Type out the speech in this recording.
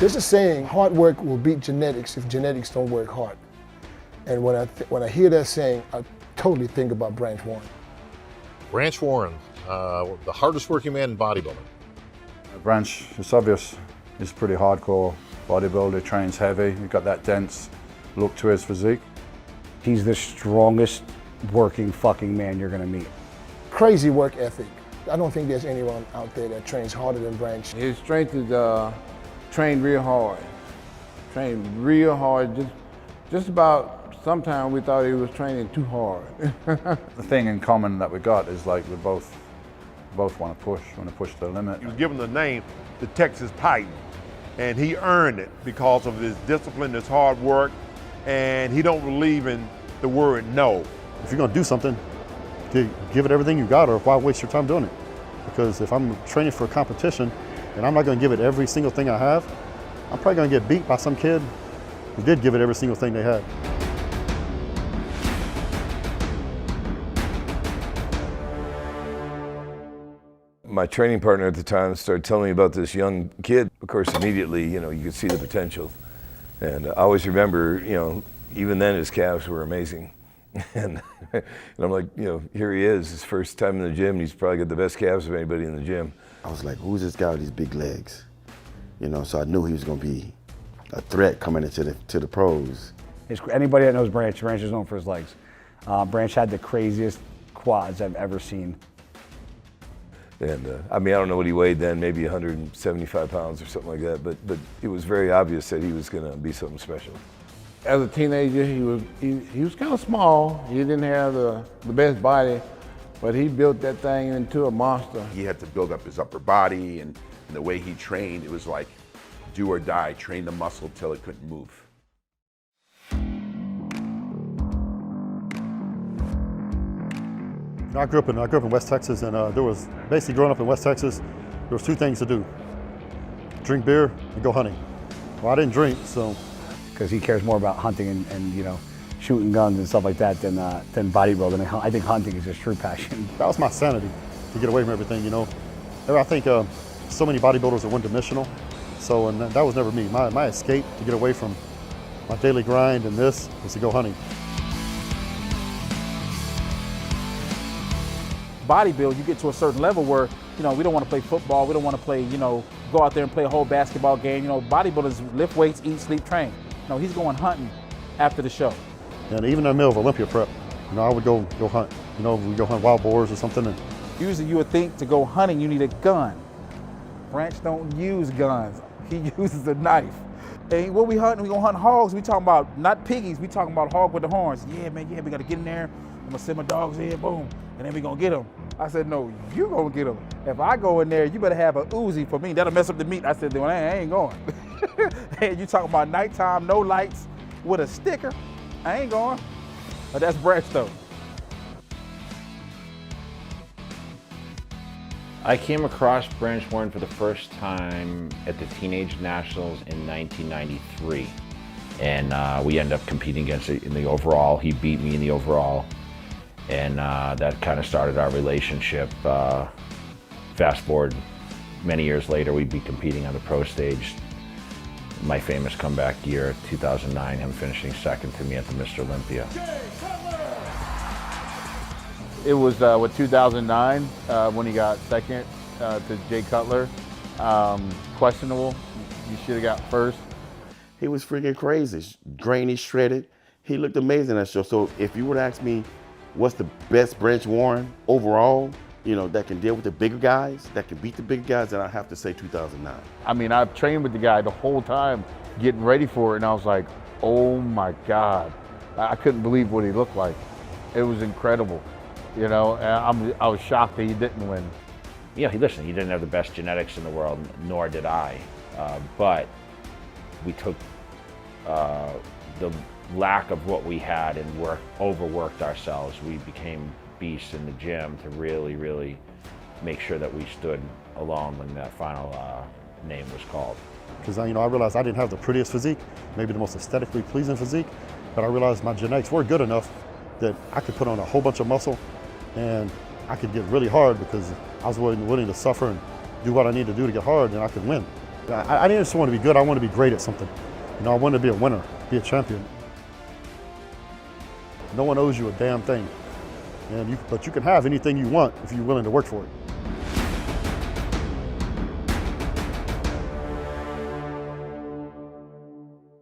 There's a saying, hard work will beat genetics if genetics don't work hard. And when I hear that saying, I totally think about Branch Warren. Branch Warren, the hardest working man in bodybuilding. Branch, it's obvious, he's pretty hardcore bodybuilder, trains heavy, he's got that dense look to his physique. He's the strongest working fucking man you're gonna meet. Crazy work ethic. I don't think there's anyone out there that trains harder than Branch. His strength is trained real hard. Trained real hard, just about sometimes we thought he was training too hard. The thing in common that we got is like we both want to push to the limit. He was given the name the Texas Titan, and he earned it because of his discipline, his hard work, and he don't believe in the word no. If you're gonna do something, give it everything you got, or why waste your time doing it? Because if I'm training for a competition and I'm not gonna give it every single thing I have, I'm probably gonna get beat by some kid who did give it every single thing they had. My training partner at the time started telling me about this young kid. Of course, immediately, you could see the potential. And I always remember, even then his calves were amazing. And I'm like, here he is, his first time in the gym, and he's probably got the best calves of anybody in the gym. I was like, who's this guy with these big legs? So I knew he was gonna be a threat coming into the pros. Anybody that knows Branch is known for his legs. Branch had the craziest quads I've ever seen. And I don't know what he weighed then, maybe 175 pounds or something like that, but it was very obvious that he was gonna be something special. As a teenager, he was kind of small. He didn't have the best body, but he built that thing into a monster. He had to build up his upper body, and the way he trained, it was like do or die, train the muscle till it couldn't move. I grew up in West Texas, and there was basically growing up in West Texas, there was two things to do: drink beer and go hunting. Well, I didn't drink, so. Because he cares more about hunting and shooting guns and stuff like that than bodybuilding. I think hunting is his true passion. That was my sanity, to get away from everything, I think so many bodybuilders are one-dimensional, and that was never me. My escape to get away from my daily grind and this was to go hunting. Bodybuild, you get to a certain level where, we don't want to play football, we don't want to play, go out there and play a whole basketball game. Bodybuilders lift weights, eat, sleep, train. No, he's going hunting after the show. And even in the middle of Olympia prep, I would go hunt. We go hunt wild boars or something. And usually you would think to go hunting you need a gun. Branch don't use guns. He uses a knife. And what we hunting, we gonna hunt hogs. We talking about not piggies, we talking about hog with the horns. Yeah, man, we gotta get in there. I'm gonna send my dogs in, boom, and then we gonna get them. I said, no, you gonna get them. If I go in there, you better have a Uzi for me. That'll mess up the meat. I said, well, I ain't going. Hey, you talking about nighttime, no lights, with a sticker? I ain't going. But that's Branch though. I came across Branch Warren for the first time at the Teenage Nationals in 1993. And we ended up competing against it in the overall. He beat me in the overall. And that kind of started our relationship. Fast forward many years later, we'd be competing on the pro stage. My famous comeback year, 2009, him finishing second to me at the Mr. Olympia. It was 2009 when he got second to Jay Cutler. Questionable, you should have got first. He was freaking crazy, grainy, shredded. He looked amazing in that show. So if you were to ask me, what's the best Branch Warren overall, that can deal with the bigger guys, that can beat the bigger guys, then I have to say 2009. I've trained with the guy the whole time, getting ready for it, and I was like, oh my God. I couldn't believe what he looked like. It was incredible, and I was shocked that he didn't win. He didn't have the best genetics in the world, nor did I, but we took the lack of what we had and overworked ourselves. We became beasts in the gym to really, really make sure that we stood alone when that final name was called. Because I realized I didn't have the prettiest physique, maybe the most aesthetically pleasing physique, but I realized my genetics were good enough that I could put on a whole bunch of muscle and I could get really hard because I was willing to suffer and do what I need to do to get hard, and I could win. I didn't just want to be good, I want to be great at something. You know, I want to be a winner, be a champion. No one owes you a damn thing. But you can have anything you want if you're willing to work for it.